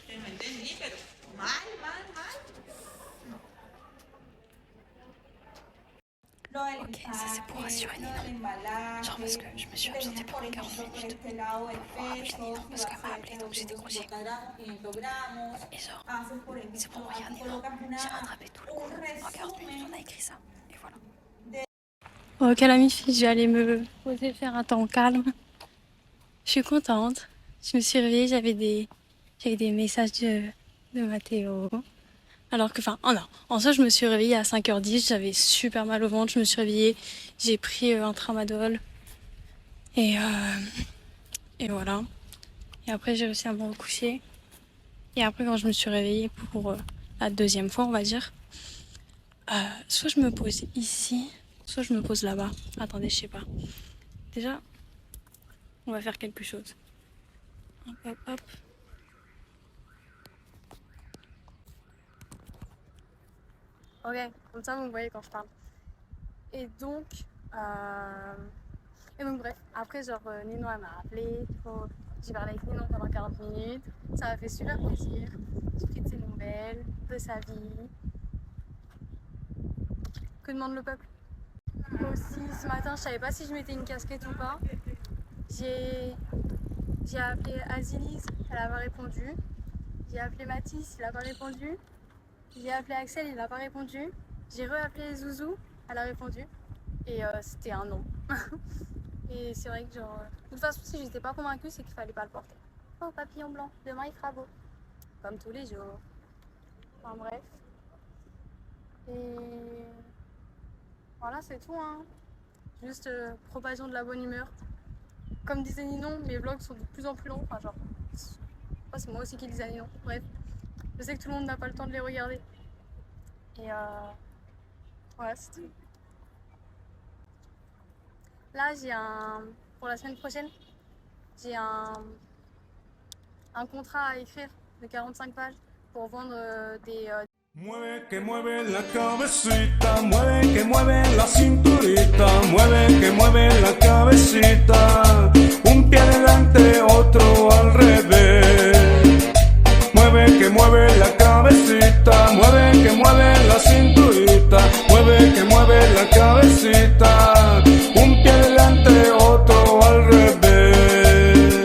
Que no entendí, pero mal, mal, mal. Ok, ça c'est pour rassurer Ninon. Genre parce que je me suis absentée pendant 40 minutes pour rappeler Ninon parce qu'elle m'a appelé donc j'étais couchée. Et genre, c'est pour regarder Ninon. J'ai rattrapé tout le coup. En 40 minutes on a écrit ça. Et voilà. Ok la mi-fille, je vais aller me poser faire un temps calme. Je suis contente. Je me suis réveillée, j'avais des messages de Mathéo. Alors que, enfin, oh non, en soi, je me suis réveillée à 5h10, j'avais super mal au ventre, je me suis réveillée, j'ai pris un tramadol, et, et voilà. Et après, j'ai réussi à me recoucher. Et après, quand je me suis réveillée pour la deuxième fois, on va dire, soit je me pose ici, soit je me pose là-bas. Attendez, je sais pas. Déjà, on va faire quelque chose. Hop, hop, hop. Ok, comme ça, vous voyez quand je parle. Et donc, euh, Et donc bref, après genre Ninon elle m'a appelé, j'ai parlé avec Ninon pendant 40 minutes, ça m'a fait super plaisir, j'ai pris de ses nouvelles, de sa vie. Que demande le peuple? Aussi ce matin je savais pas si je mettais une casquette ou pas, j'ai appelé Azilise, elle a pas répondu, j'ai appelé Mathis, il a pas répondu, j'ai appelé Axel, il a pas répondu, j'ai re-appelé Zouzou, elle a répondu et c'était un non. Et c'est vrai que genre, de toute façon si j'étais pas convaincue c'est qu'il fallait pas le porter. Oh papillon blanc, demain il fera beau. Comme tous les jours. Enfin bref. Et voilà c'est tout hein. Juste propagation de la bonne humeur. Comme disait Ninon, mes vlogs sont de plus en plus longs. Enfin genre, c'est moi aussi qui disais Ninon. Bref. Je sais que tout le monde n'a pas le temps de les regarder. Et voilà c'est tout. Là j'ai pour la semaine prochaine, j'ai un contrat à écrire de 45 pages pour vendre des Mueve que mueve la cabecita, mueve que mueve la cinturita, mueve que mueve la cabecita, un pie adelante, otro al revés. Mueve que mueve la cabecita, mueve que mueve la cinturita, mueve que mueve la cabecita, un pie adelante, otro al revés.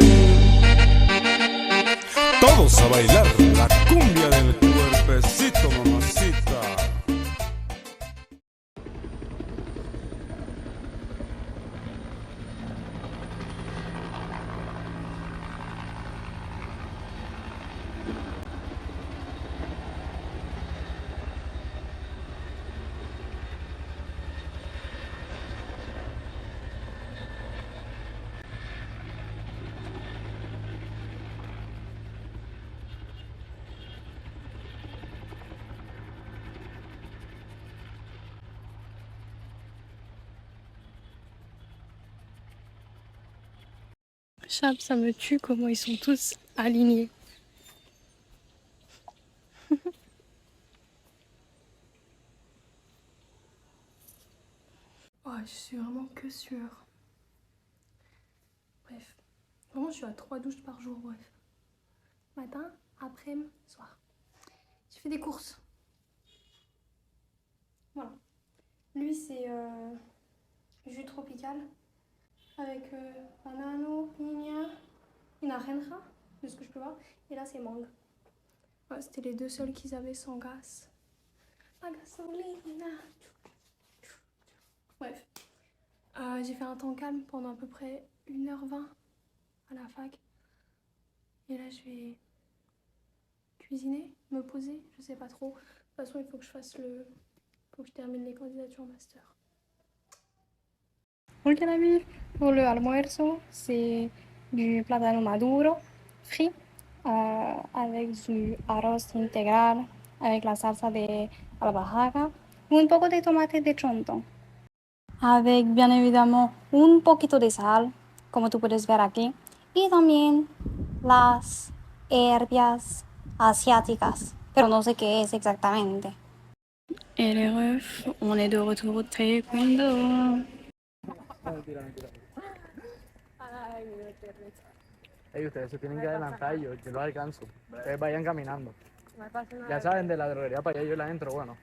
Todos a bailar la cumbia del cuerpecito, mamacita. Chap, ça me tue comment ils sont tous alignés. Oh, je suis vraiment que sueur. Bref. Vraiment, je suis à 3 douches par jour, bref. Matin, après-midi, soir. Je fais des courses. Voilà. Lui, c'est jus tropical avec banano, piña, une arenja, de ce que je peux voir. Et là, c'est mangue. Ouais, c'était les deux seuls qu'ils avaient sans gaz. La gasolina. Bref. J'ai fait un temps calme pendant à peu près 1h20 à la fac. Et là, je vais cuisiner, me poser, je sais pas trop. De toute façon, il faut que je termine les candidatures master. Ok la vie, pour le almuerzo, c'est du plátano maduro frit avec du arroz integral, avec la salsa de albahaca y un poco de tomate de chonto. Avec bien évidemment un poquito de sal, como tú puedes ver aquí, y también las herbas asiáticas, pero no sé qué es exactamente. Et les refs, on est de retour au taekwondo. Ay, mi Dios, qué risa. Ey, ustedes se tienen que adelantar, yo los alcanzo. Ustedes vayan caminando. Ya saben, de la droguería para allá yo la entro, bueno.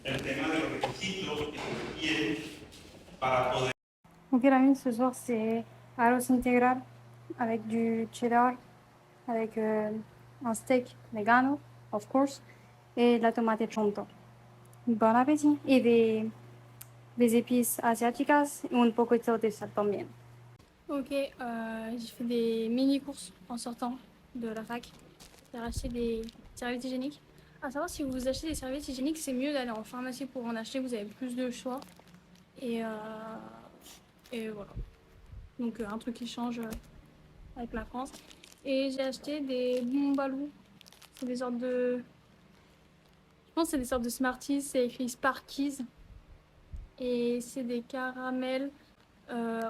El tema de los requisitos que se requieren para poder. Donc la mine ce soir c'est arroz intégral avec du cheddar, avec un steak vegano, of course, et de la tomate chonto. Bon appétit. Et des épices asiáticas y un poquito de sal también. Ok, j'ai fait des mini courses en sortant de la fac. J'ai racheté des serviettes hygiéniques. À savoir, si vous achetez des serviettes hygiéniques, c'est mieux d'aller en pharmacie pour en acheter, vous avez plus de choix. Et voilà. Donc un truc qui change avec la France. Et j'ai acheté des Boombaloo. C'est des sortes de... Je pense que c'est des sortes de Smarties, c'est écrit Sparkies. Et c'est des caramels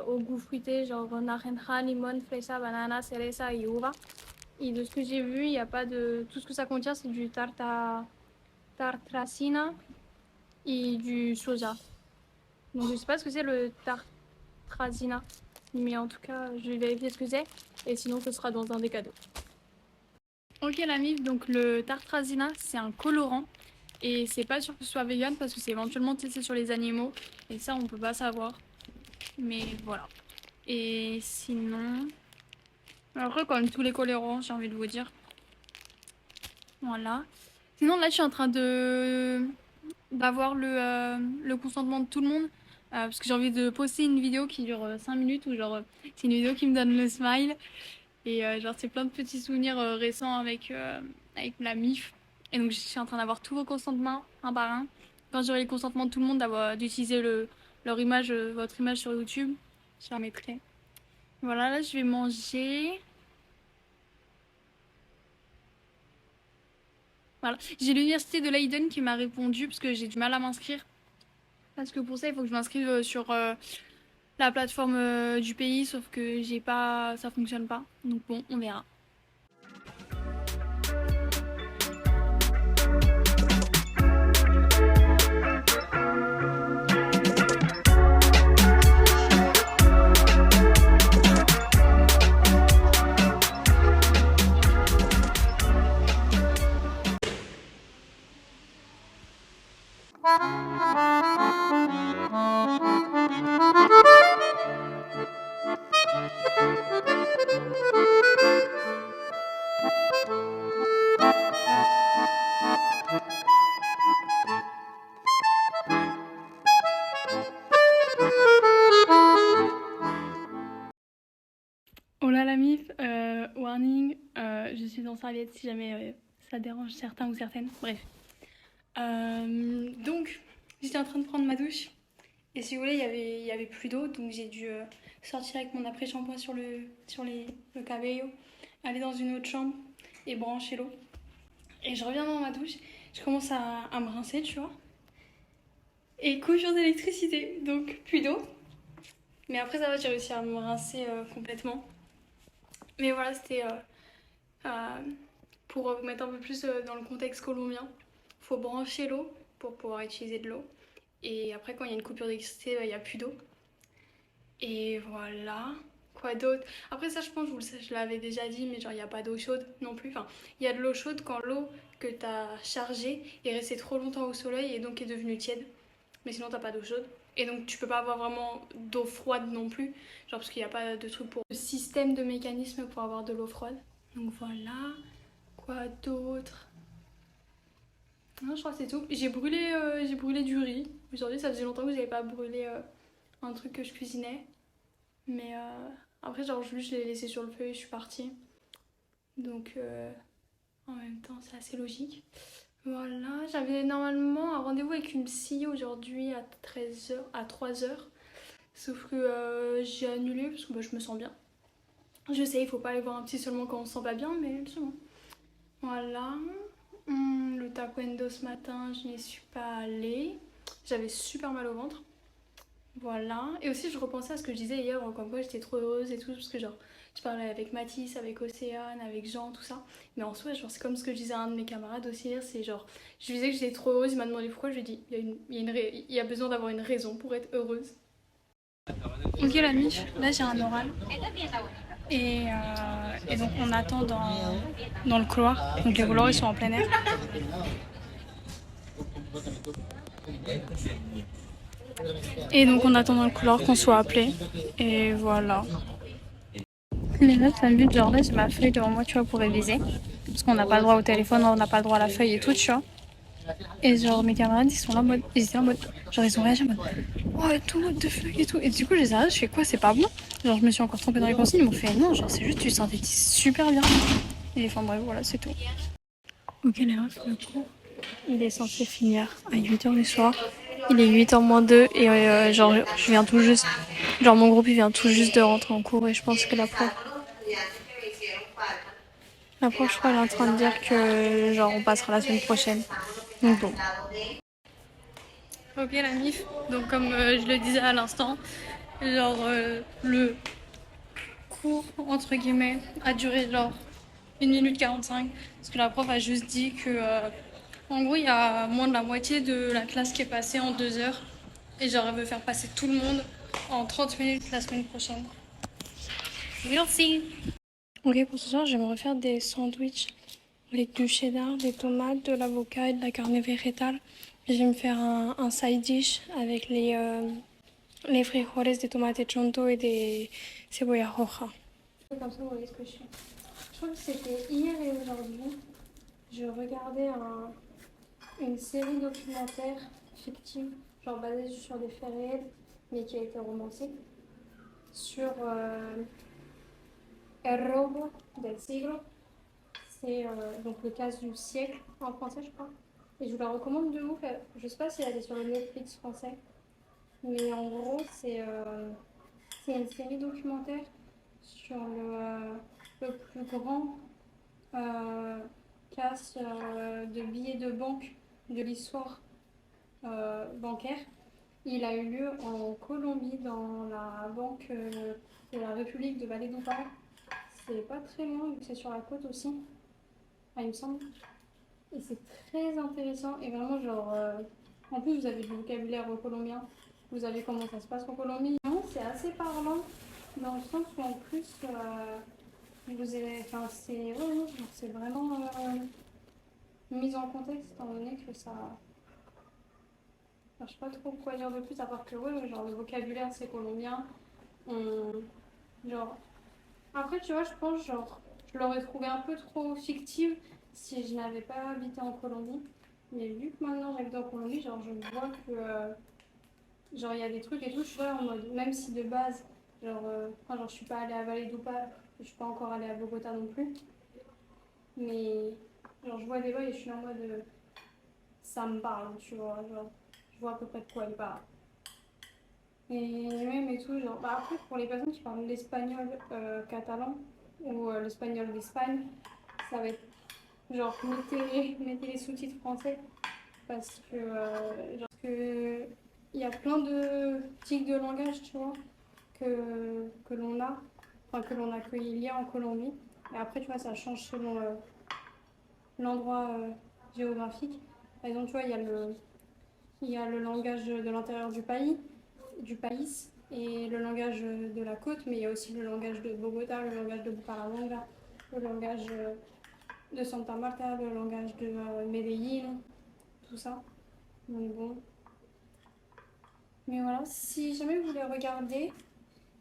au goût fruité, genre naranja, limon, fresa, banana, cereza et uva. Et de ce que j'ai vu, il n'y a pas de... Tout ce que ça contient, c'est du tartracina et du soja. Donc je sais pas ce que c'est le tartrazina, mais en tout cas je vais vérifier ce que c'est et sinon ce sera dans un des cadeaux. Ok la mif, donc le tartrazina c'est un colorant et c'est pas sûr que ce soit vegan parce que c'est éventuellement testé sur les animaux et ça on peut pas savoir, mais voilà. Et sinon, après quand même tous les colorants j'ai envie de vous dire, voilà. Sinon là je suis en train d'avoir le consentement de tout le monde. Parce que j'ai envie de poster une vidéo qui dure 5 minutes ou genre c'est une vidéo qui me donne le smile et genre c'est plein de petits souvenirs récents avec la MIF et donc je suis en train d'avoir tous vos consentements un par un. Quand j'aurai le consentement de tout le monde d'utiliser leur image, votre image sur YouTube, je la mettrai. Voilà, là je vais manger. Voilà, j'ai l'université de Leiden qui m'a répondu parce que j'ai du mal à m'inscrire. Parce que pour ça, il faut que je m'inscrive sur la plateforme du pays, sauf que j'ai pas, ça fonctionne pas. Donc bon, on verra. Oh là la mif, warning, je suis en serviette si jamais ça dérange certains ou certaines, bref. Donc, j'étais en train de prendre ma douche et si vous voulez, il y avait plus d'eau, donc j'ai dû sortir avec mon après-shampoing sur le cabello, aller dans une autre chambre et brancher l'eau. Et je reviens dans ma douche, je commence à me rincer, tu vois. Et coupure d'électricité, donc plus d'eau. Mais après ça va, j'ai réussi à me rincer complètement. Mais voilà, c'était pour vous mettre un peu plus dans le contexte colombien. Il faut brancher l'eau pour pouvoir utiliser de l'eau. Et après, quand il y a une coupure d'électricité, il n'y a plus d'eau. Et voilà. Quoi d'autre? Après ça, je pense, je l'avais déjà dit, mais genre, il n'y a pas d'eau chaude non plus. Enfin, il y a de l'eau chaude quand l'eau que tu as chargée est restée trop longtemps au soleil et donc est devenue tiède. Mais sinon, tu n'as pas d'eau chaude. Et donc tu peux pas avoir vraiment d'eau froide non plus, genre parce qu'il n'y a pas de truc pour le système de mécanisme pour avoir de l'eau froide. Donc voilà, quoi d'autre? Non, je crois que c'est tout. J'ai brûlé du riz. Aujourd'hui ça faisait longtemps que j'avais pas brûlé un truc que je cuisinais. Mais après genre juste je l'ai laissé sur le feu et je suis partie. Donc en même temps c'est assez logique. Voilà, j'avais normalement un rendez-vous avec une psy aujourd'hui à 13h, à 3h. Sauf que j'ai annulé parce que je me sens bien. Je sais, il faut pas aller voir un psy seulement quand on se sent pas bien, mais c'est bon. Voilà. Le taekwondo ce matin, je n'y suis pas allée. J'avais super mal au ventre. Voilà. Et aussi, je repensais à ce que je disais hier, comme quoi j'étais trop heureuse et tout, parce que genre, je parlais avec Mathis, avec Océane, avec Jean, tout ça. Mais en soi, genre, c'est comme ce que je disais à un de mes camarades aussi hier, c'est genre, je lui disais que j'étais trop heureuse, il m'a demandé pourquoi, je lui ai dit, il y a besoin d'avoir une raison pour être heureuse. Ok la mif, là j'ai un oral. Et donc on attend dans le couloir. Donc les couloirs ils sont en plein air. Et donc on attend dans le couloir qu'on soit appelé. Et voilà. Les notes, ça me dit genre là j'ai ma feuille devant moi tu vois pour réviser. Parce qu'on n'a pas le droit au téléphone, on n'a pas le droit à la feuille et tout tu vois. Et genre mes camarades ils sont là en mode, ils étaient là en mode, genre ils ont réagi en mode oh et tout, what the fuck et tout. Et du coup j'ai dit je fais quoi, c'est pas bon. Genre je me suis encore trompée dans les consignes, ils m'ont fait non, genre c'est juste tu synthétises super bien. Et enfin bref voilà c'est tout. Ok les refs, le cours il est censé finir à 8h du soir. Il est 8h moins 2 et genre je viens tout juste, genre mon groupe il vient tout juste de rentrer en cours et je pense que la prof je crois elle est en train de dire que genre on passera la semaine prochaine. Donc bon. Ok la mif, donc comme je le disais à l'instant, genre le cours entre guillemets a duré genre 1 minute 45 parce que la prof a juste dit que en gros il y a moins de la moitié de la classe qui est passée en 2 heures et genre elle veut faire passer tout le monde en 30 minutes la semaine prochaine. Merci. Ok pour ce soir je vais me refaire des sandwichs avec du cheddar, des tomates, de l'avocat et de la carne végétale. Je vais me faire un side dish avec les frijoles, des tomates chonto et des cebolla roja. Comme ça, vous voyez ce que je fais. Je crois que c'était hier et aujourd'hui. Je regardais une série documentaire fictive, genre basée sur des faits réels, mais qui a été romancée, sur El Robo del Siglo. C'est donc le cas du siècle en français, je crois. Et je vous la recommande de ouf. Je sais pas si elle est sur le Netflix français. Mais en gros, c'est une série documentaire sur le plus grand casse de billets de banque de l'histoire bancaire. Il a eu lieu en Colombie, dans la banque de la République de Valledupar. C'est pas très loin, c'est sur la côte aussi, il me semble. Et c'est très intéressant et vraiment genre... en plus vous avez du vocabulaire colombien, vous savez comment ça se passe en Colombie. C'est assez parlant dans le sens où en plus vous avez... Enfin c'est... Ouais, non, c'est vraiment mise en contexte étant donné que ça... Enfin, je sais pas trop quoi dire de plus à part que ouais, genre le vocabulaire c'est colombien. Genre... Après tu vois je pense genre je l'aurais trouvé un peu trop fictive si je n'avais pas habité en Colombie. Mais vu que maintenant j'habite en Colombie, genre je vois que genre il y a des trucs et tout, je suis là en mode, même si de base, genre je suis pas allée à Valledupar, je suis pas encore allée à Bogota non plus, mais genre je vois des bails et je suis en mode, ça me parle, tu vois, genre je vois à peu près de quoi il parle. Et même et tout, genre, bah après pour les personnes qui parlent l'espagnol catalan ou l'espagnol d'Espagne, ça va être genre mettez les sous-titres français. Parce que il y a plein de tics de langage, tu vois, que l'on a, enfin qu'il y a en Colombie. Et après, tu vois, ça change selon l'endroit géographique. Par exemple, tu vois, il y a le langage de l'intérieur du pays, et le langage de la côte, mais il y a aussi le langage de Bogota, le langage de Bucaramanga, le langage de Santa Marta, le langage de Medellín, tout ça. Donc bon. Mais voilà, si jamais vous voulez regarder,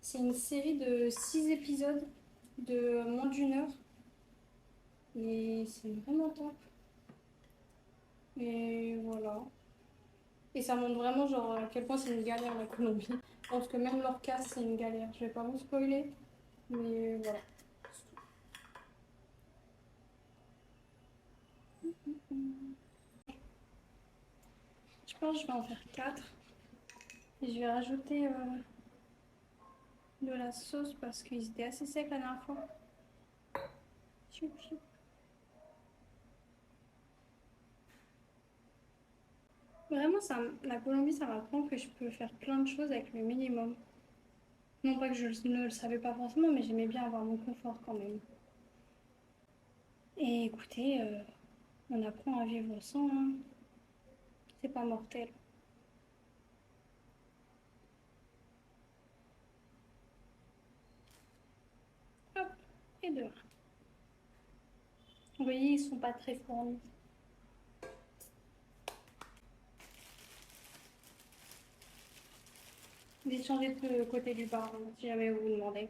c'est une série de 6 épisodes de moins d'une heure. Et c'est vraiment top. Et voilà. Et ça montre vraiment genre à quel point c'est une galère la Colombie. Je pense que même leur casse c'est une galère. Je vais pas vous spoiler, mais voilà. Je pense que je vais en faire 4. Et je vais rajouter de la sauce parce qu'ils étaient assez secs la dernière fois. Choup, choup. Vraiment, la Colombie, ça m'apprend que je peux faire plein de choses avec le minimum. Non pas que je ne le savais pas forcément, mais j'aimais bien avoir mon confort quand même. Et écoutez, on apprend à vivre sans, hein. C'est pas mortel. Hop, et dehors. Vous voyez, ils sont pas très fournis. J'ai changé de côté du bar, hein, si jamais vous vous demandez.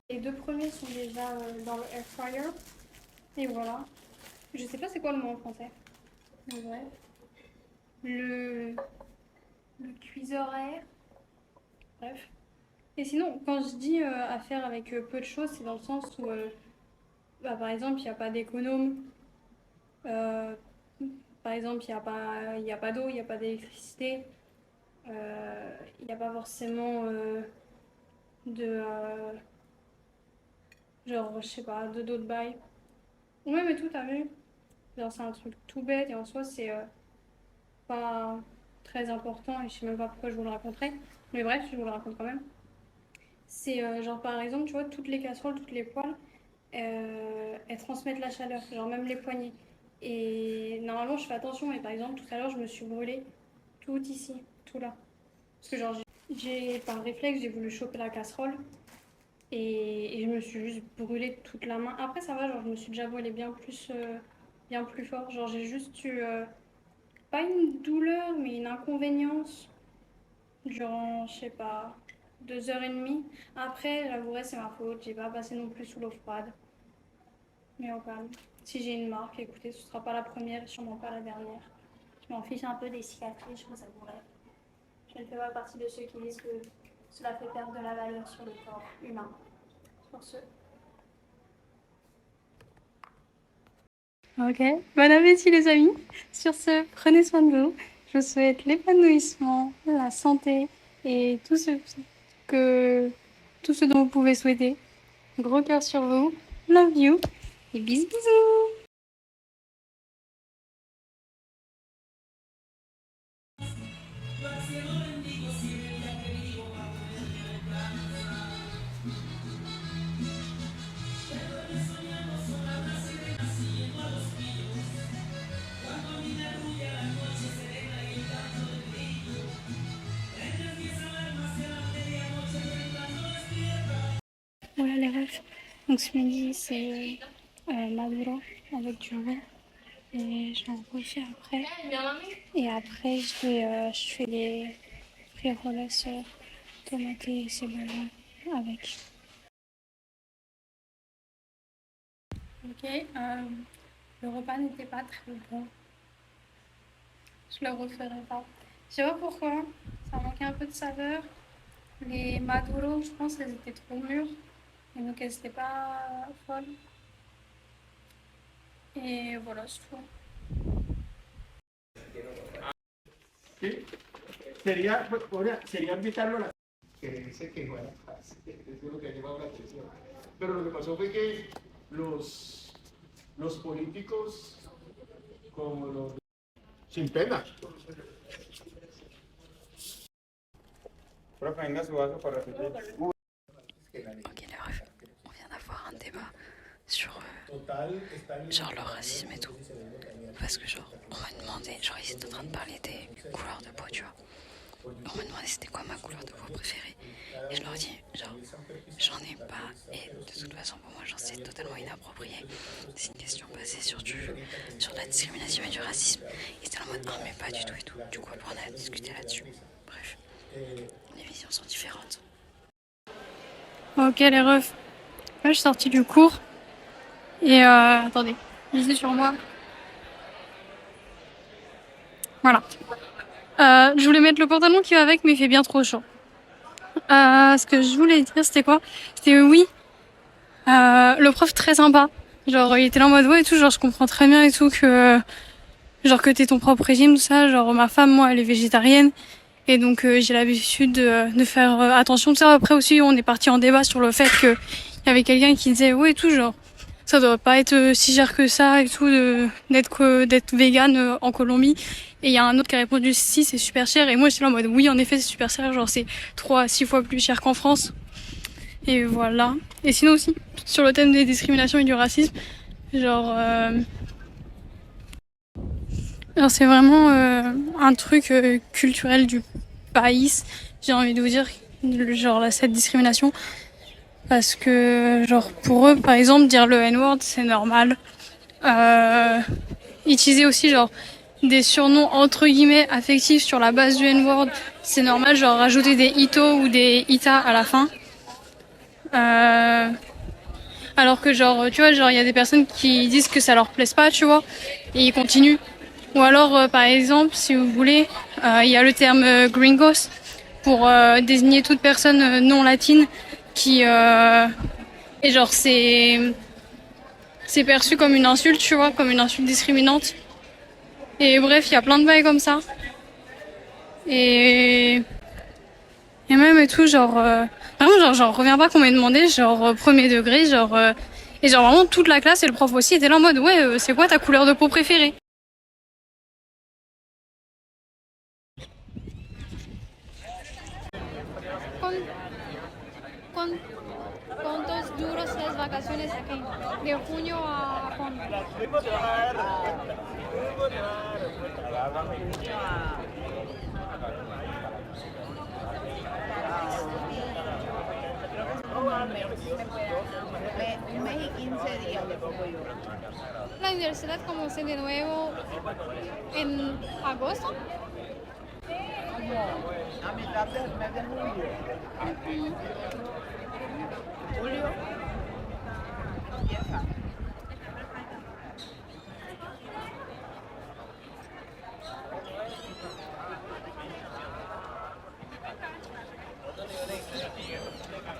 Les deux premiers sont déjà dans le air fryer. Et voilà. Je sais pas c'est quoi le mot en français. Mais bref. Le cuiseur à air. Bref. Et sinon, quand je dis à faire avec peu de choses, c'est dans le sens où, par exemple, il n'y a pas d'économe. Par exemple, il n'y a pas d'eau, il n'y a pas d'électricité. Il n'y a pas forcément genre, je sais pas, d'eau de bail. Ouais, mais tout, t'as vu? Genre, c'est un truc tout bête et en soi, c'est pas très important et je sais même pas pourquoi je vous le raconterai. Mais bref, je vous le raconte quand même. C'est genre, par exemple, tu vois, toutes les casseroles, toutes les poêles, elles transmettent la chaleur, genre même les poignées. Et normalement, je fais attention, mais par exemple, tout à l'heure, je me suis brûlée tout ici, tout là. Parce que genre, par réflexe, j'ai voulu choper la casserole et je me suis juste brûlée toute la main. Après, ça va, genre, je me suis déjà brûlée bien plus fort. Genre, j'ai juste eu, pas une douleur, mais une inconvénience durant, je sais pas, 2h30. Après, j'avouerai, c'est ma faute, j'ai pas passé non plus sous l'eau froide. Mais au calme. Si j'ai une marque, écoutez, ce sera pas la première et sûrement pas la dernière. Je m'en fiche un peu des cicatrices, je vous avouerai. Je ne fais pas partie de ceux qui disent que cela fait perdre de la valeur sur le corps humain. Sur ce. Ok, bon appétit les amis. Sur ce, prenez soin de vous. Je vous souhaite l'épanouissement, la santé et tout ce dont vous pouvez souhaiter. Gros cœur sur vous. Love you. Et bisous bisous. Voilà les refs. Donc ce midi c'est Maduro avec du riz et je l'en refais après. Et après je fais les frijoles tomates et cebolla avec. Ok, le repas n'était pas très bon. Je le referai pas. Je sais pas pourquoi, ça manquait un peu de saveur. Les Maduro, je pense qu'elles étaient trop mûres. Et donc elles n'étaient pas folles. Et voilà, c'est tout. ¿Sí? Sería invitarlo a la... Que dice que juega fácil, es lo que ha llamado la atención. Pero lo que pasó fue que los políticos, como los... Sin pena. Profe, venga su vaso para repetir. Ok les refs, on vient d'avoir un débat sur genre le racisme et tout. Parce que genre on m'a demandé, genre ils étaient en train de parler des couleurs de peau, tu vois. On m'a demandé c'était quoi ma couleur de peau préférée. Et je leur dis genre j'en ai pas et de toute façon pour moi genre c'est totalement inapproprié. C'est une question basée sur la discrimination et du racisme. Ils étaient en mode non mais pas du tout et tout. Du coup après on a discuté là-dessus. Bref, les visions sont différentes. Ok les refs, là je suis sortie du cours et attendez, lisez sur moi. Voilà. Je voulais mettre le pantalon qui va avec mais il fait bien trop chaud. Ce que je voulais dire c'était quoi? C'était oui, le prof très sympa. Genre il était là en mode ouais et tout, genre je comprends très bien et tout que genre que t'es ton propre régime, tout ça. Genre ma femme moi elle est végétarienne. Et donc j'ai l'habitude de faire attention. Tu sais, après aussi on est parti en débat sur le fait qu'il y avait quelqu'un qui disait ouais tout genre. Parce ça doit pas être si cher que ça et tout d'être vegan en Colombie. Et il y a un autre qui a répondu si c'est super cher. Et moi j'étais là en mode oui en effet c'est super cher, genre c'est 3 à 6 fois plus cher qu'en France. Et voilà. Et sinon aussi sur le thème des discriminations et du racisme, genre c'est vraiment un truc culturel du pays, j'ai envie de vous dire, genre cette discrimination. Parce que, genre, pour eux, par exemple, dire le N-word, c'est normal. Utiliser aussi, genre, des surnoms entre guillemets affectifs sur la base du N-word, c'est normal. Genre, rajouter des ito ou des ita à la fin. Alors que, genre, tu vois, genre, il y a des personnes qui disent que ça leur plaise pas, tu vois, et ils continuent. Ou alors, par exemple, si vous voulez, il y a le terme gringos pour désigner toute personne non latine qui et genre c'est perçu comme une insulte, tu vois, comme une insulte discriminante. Et bref, il y a plein de bails comme ça. Et même et tout, genre vraiment genre j'en reviens pas qu'on m'ait demandé, genre premier degré, genre et genre vraiment toute la classe et le prof aussi était là en mode ouais c'est quoi ta couleur de peau préférée? ¿Cuántos duros las vacaciones aquí? De junio a junio. Un mes y 15 días le pongo yo. La universidad comienza de nuevo en agosto. A mitad del mes de julio. Julio empieza.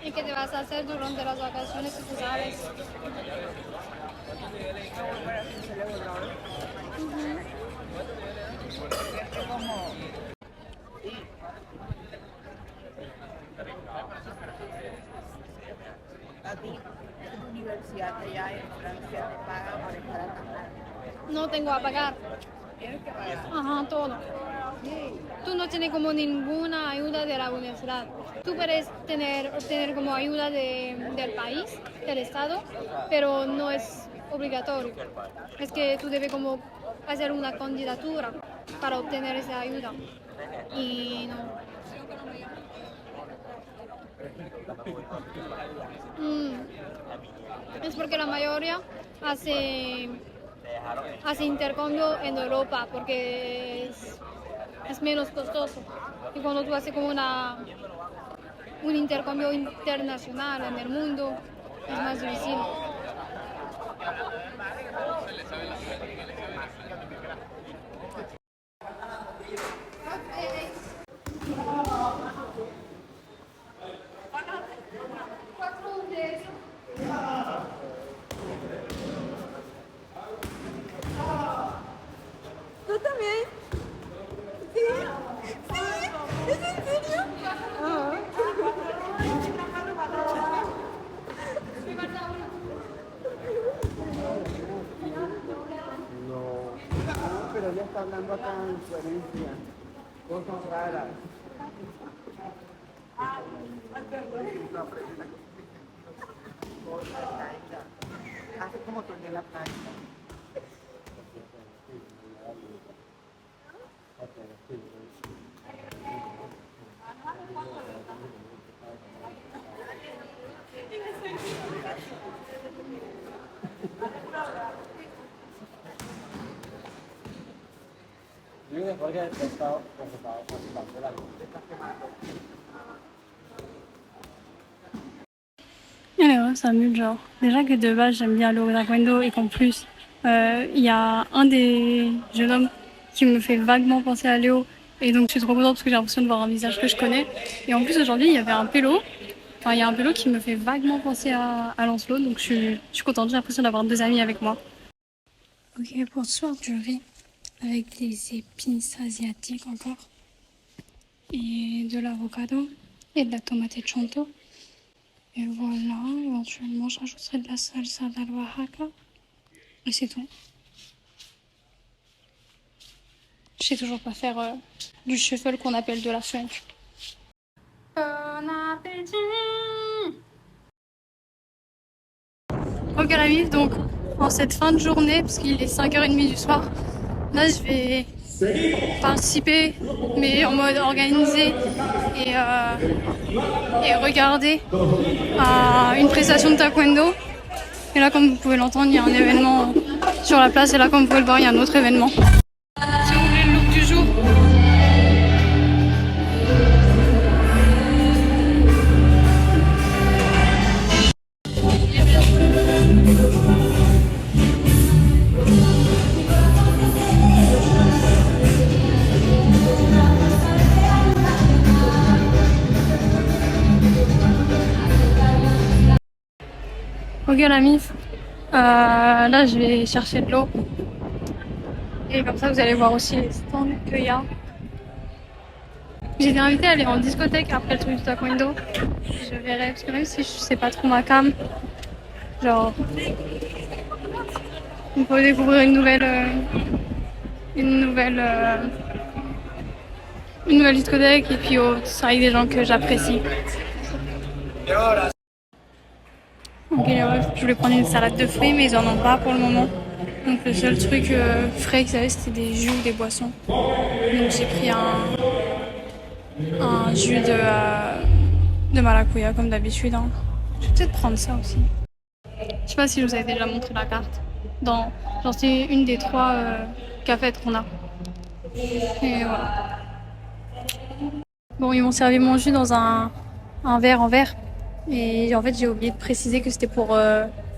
¿Y qué te vas a hacer durante las vacaciones si tú sabes? A ti, tu universidad allá en Francia te paga por estar acá. No tengo a pagar. Tienes que pagar. Ajá, todo. Tú no tienes como ninguna ayuda de la universidad. Tú puedes obtener como ayuda del país, del estado, pero no es obligatorio. Es que tú debes como hacer una candidatura para obtener esa ayuda. Y no. Es porque la mayoría hace intercambio en Europa porque es menos costoso. Y cuando tú haces como un intercambio internacional en el mundo, es más difícil. ¿Tú también? ¿Sí? ¿Sí? ¿Es en serio? Ah. No, pero ella está hablando acá en Florencia. Cosas raras. Hace como tú en la playa. Alors, ça m'amuse, genre. Déjà que de base, j'aime bien aller au taekwondo et qu'en plus, il y a un des jeunes hommes qui me fait vaguement penser à Léo. Et donc, je suis trop contente parce que j'ai l'impression de voir un visage que je connais. Et en plus, aujourd'hui, il y avait un pélo. Enfin, il y a un pélo qui me fait vaguement penser à Lancelot. Donc, je suis contente. J'ai l'impression d'avoir 2 amis avec moi. Ok, pour ce soir, du riz avec des épices asiatiques encore. Et de l'avocado et de la tomate chonto. Et voilà, éventuellement je rajouterai de la salsa d'Oaxaca. Et c'est tout. Je sais toujours pas faire du shuffle qu'on appelle de la funk. Bon appétit! Ok la mif, donc en cette fin de journée, parce qu'il est 5h30 du soir, là je vais participer, mais en mode organisé et regarder à une prestation de taekwondo. Et là, comme vous pouvez l'entendre, il y a un événement sur la place, et là, comme vous pouvez le voir, il y a un autre événement. Si vous voulez le look du jour. Ok la mif, là je vais chercher de l'eau et comme ça vous allez voir aussi les stands qu'il y a. J'ai été invitée à aller en discothèque après le truc du taekwondo. Je verrai parce que même si c'est pas trop ma cam, genre on peut découvrir une nouvelle discothèque et puis ça avec des gens que j'apprécie. Ok les refs, je voulais prendre une salade de fruits mais ils en ont pas pour le moment. Donc le seul truc frais qu'ils avaient c'était des jus ou des boissons. Donc j'ai pris un jus de maracuja comme d'habitude. Hein. Je vais peut-être prendre ça aussi. Je sais pas si je vous avais déjà montré la carte. Genre c'est une des 3 cafettes qu'on a. Et voilà. Bon ils m'ont servi mon jus dans un verre en verre. Et en fait, j'ai oublié de préciser que c'était pour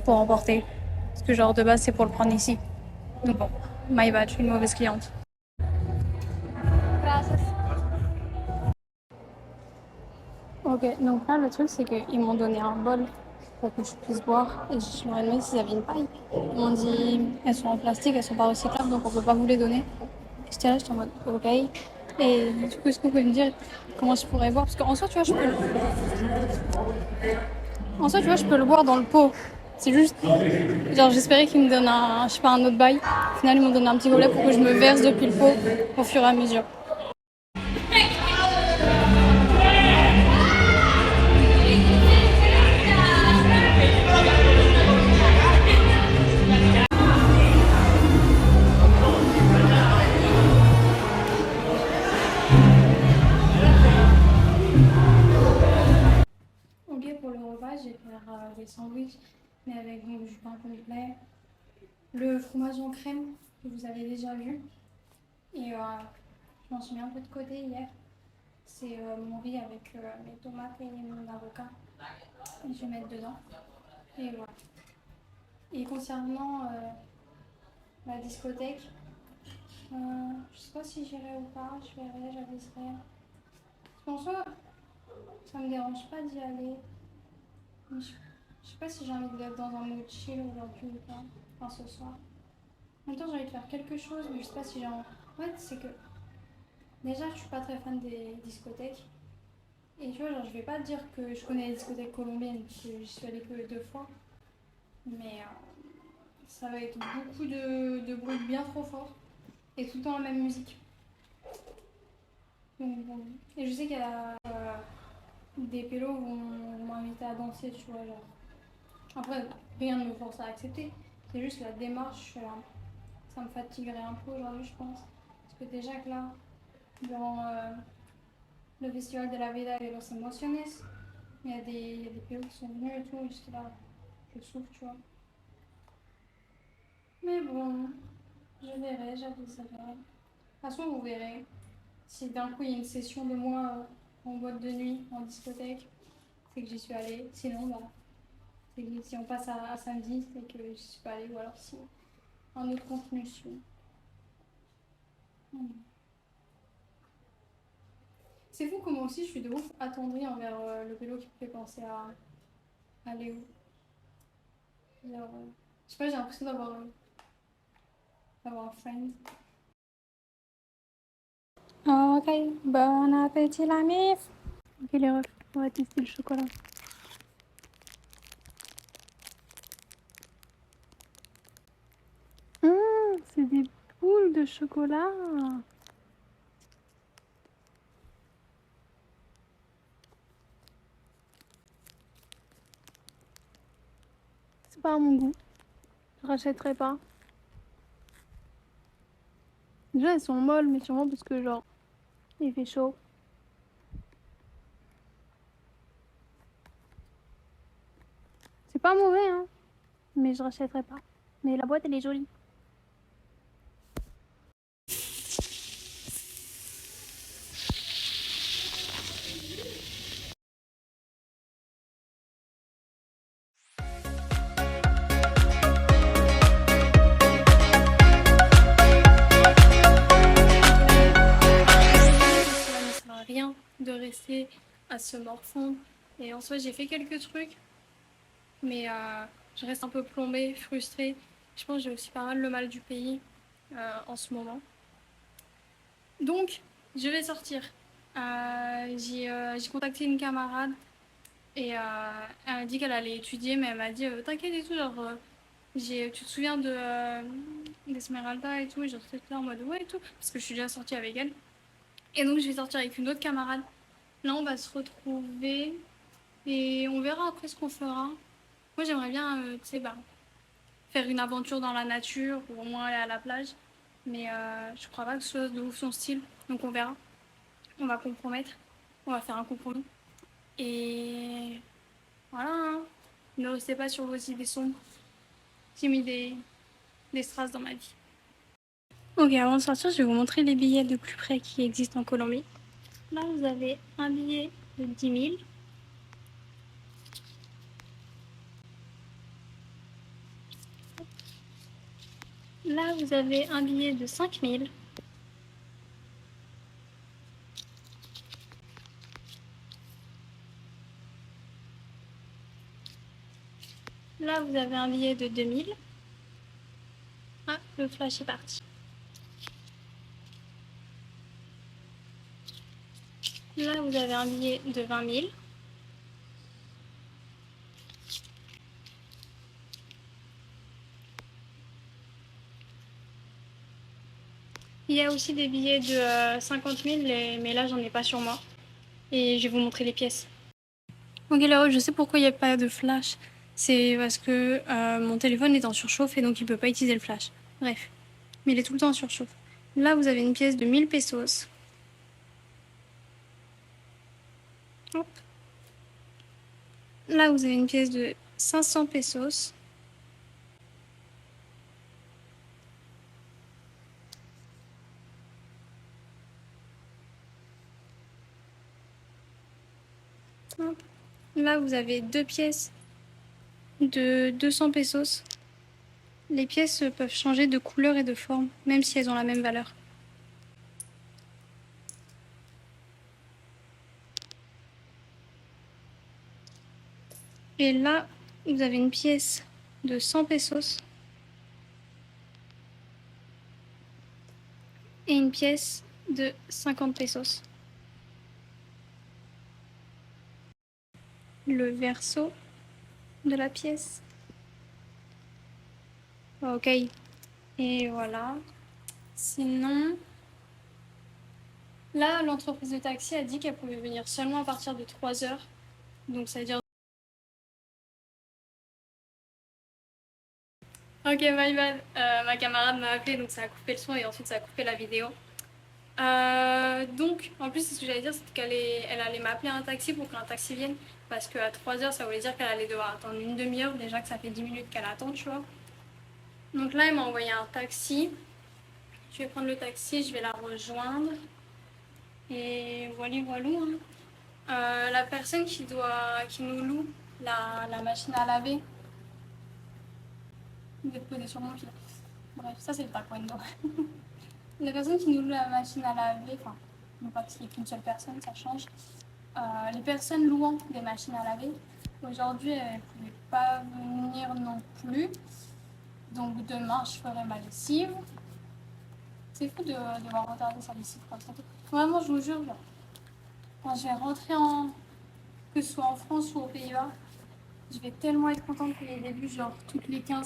emporter. Parce que genre de base, c'est pour le prendre ici. Donc bon, my bad, je suis une mauvaise cliente. Ok, donc là, le truc, c'est qu'ils m'ont donné un bol pour que je puisse boire. Et je leur ai demandé s'ils avaient une paille. Ils m'ont dit, elles sont en plastique, elles sont pas recyclables, donc on peut pas vous les donner. J'étais là, j'étais en mode, ok. Et du coup, est-ce que vous pouvez me dire comment je pourrais boire? Parce qu'en soi, tu vois, je peux le boire dans le pot. C'est juste, genre, j'espérais qu'ils me donnent un autre bail. Au final, ils m'ont donné un petit gobelet pour que je me verse depuis le pot au fur et à mesure. Pour le repas, je vais faire des sandwichs, mais avec donc, du pain complet, le fromage en crème que vous avez déjà vu, et je m'en suis mis un peu de côté hier. C'est mon riz avec mes tomates et mon avocat, et je vais mettre dedans. Et voilà. Et concernant la discothèque, je sais pas si j'irai ou pas, je verrai, j'aviserai. En soi, ça me dérange pas d'y aller. Je sais pas si j'ai envie d'être dans un mood chill aujourd'hui ou pas, enfin ce soir. En même temps, j'ai envie de faire quelque chose, mais je sais pas si j'ai envie. En fait, c'est que déjà, je suis pas très fan des discothèques. Et tu vois, genre, je vais pas dire que je connais les discothèques colombiennes, parce que j'y suis allée que 2 fois. Mais ça va être beaucoup de bruit bien trop fort et tout le temps la même musique. Donc, bon. Et je sais qu'il y a des pélos vont m'inviter à danser, tu vois, genre. Après, rien ne me force à accepter, c'est juste la démarche, ça me fatiguerait un peu aujourd'hui, je pense. Parce que déjà que là, durant le festival de la Vida de los Emociones, il y a des pélos qui sont venus et tout, et j'étais là, je souffre, tu vois. Mais bon, je verrai, j'aviserai. De toute façon, vous verrez. Si d'un coup il y a une session de moi en boîte de nuit, en discothèque, c'est que j'y suis allée. Sinon, bah, c'est que si on passe à samedi, c'est que j'y suis pas allée. Ou alors si un autre contenu suit. C'est fou comment aussi je suis de ouf attendrie envers le vélo qui me fait penser à Léo. Genre, je sais pas, j'ai l'impression d'avoir un friend. Ok, bon appétit la mif. Ok les refs, on va tester le chocolat. de chocolat. C'est pas à mon goût. Je rachèterai pas. Déjà, elles sont molles, mais sûrement parce que, genre, il fait chaud. C'est pas mauvais, hein. Mais je rachèterai pas. Mais la boîte, elle est jolie. Ça ne sert à rien de rester à se morfondre. Et en soi, j'ai fait quelques trucs. Mais je reste un peu plombée, frustrée. Je pense que j'ai aussi pas mal le mal du pays en ce moment. Donc, je vais sortir. J'ai contacté une camarade et elle m'a dit qu'elle allait étudier, mais elle m'a dit t'inquiète et tout, genre, tu te souviens d'Esmeralda et tout, et genre, j'étais là en mode ouais et tout, parce que je suis déjà sortie avec elle. Et donc, je vais sortir avec une autre camarade. Là, on va se retrouver et on verra après ce qu'on fera. Moi, j'aimerais bien, tu sais, faire une aventure dans la nature ou au moins aller à la plage. Mais je crois pas que ce soit de ouf son style. Donc on verra. On va compromettre. On va faire un compromis. Et voilà. Hein. Ne restez pas sur vos idées sombres. J'ai mis des strass dans ma vie. Ok, avant de sortir, je vais vous montrer les billets de plus près qui existent en Colombie. Là, vous avez un billet de 10 000. Là, vous avez un billet de 5 000. Là, vous avez un billet de 2 000. Ah, le flash est parti. Là, vous avez un billet de 20 000. Il y a aussi des billets de 50 000, mais là, j'en ai pas sur moi. Et je vais vous montrer les pièces. Ok, là-haut, je sais pourquoi il n'y a pas de flash. C'est parce que mon téléphone est en surchauffe et donc il ne peut pas utiliser le flash. Bref, mais il est tout le temps en surchauffe. Là, vous avez une pièce de 1000 pesos. Hop. Là, vous avez une pièce de 500 pesos. Hop. Là, vous avez deux pièces de 200 pesos. Les pièces peuvent changer de couleur et de forme, même si elles ont la même valeur. Et là, vous avez une pièce de 100 pesos et une pièce de 50 pesos. Le verso de la pièce. Ok. Et voilà. Sinon, là, l'entreprise de taxi a dit qu'elle pouvait venir seulement à partir de 3 heures. Donc, ça veut dire... Ok, my bad. Ma camarade m'a appelé, donc ça a coupé le son et ensuite ça a coupé la vidéo. Donc, en plus, ce que j'allais dire, c'est qu'elle allait m'appeler un taxi pour qu'un taxi vienne. Parce qu'à 3 heures, ça voulait dire qu'elle allait devoir attendre une demi-heure. Déjà que ça fait 10 minutes qu'elle attend, tu vois. Donc là, elle m'a envoyé un taxi. Je vais prendre le taxi, je vais la rejoindre. Et voilà, voilà. Hein. La personne qui nous loue la machine à laver. Vous êtes posé sur mon pied. Bref, ça c'est le taekwondo. La personne qui nous loue la machine à laver, enfin, non pas parce qu'il n'y a qu'une seule personne, ça change. Les personnes louant des machines à laver, aujourd'hui elles ne pouvaient pas venir non plus. Donc demain je ferai ma lessive. C'est fou de devoir retarder sa lessive comme ça. Vraiment, je vous jure, quand je vais rentrer que ce soit en France ou aux Pays-Bas, je vais tellement être contente qu'il y ait des bus genre toutes les 15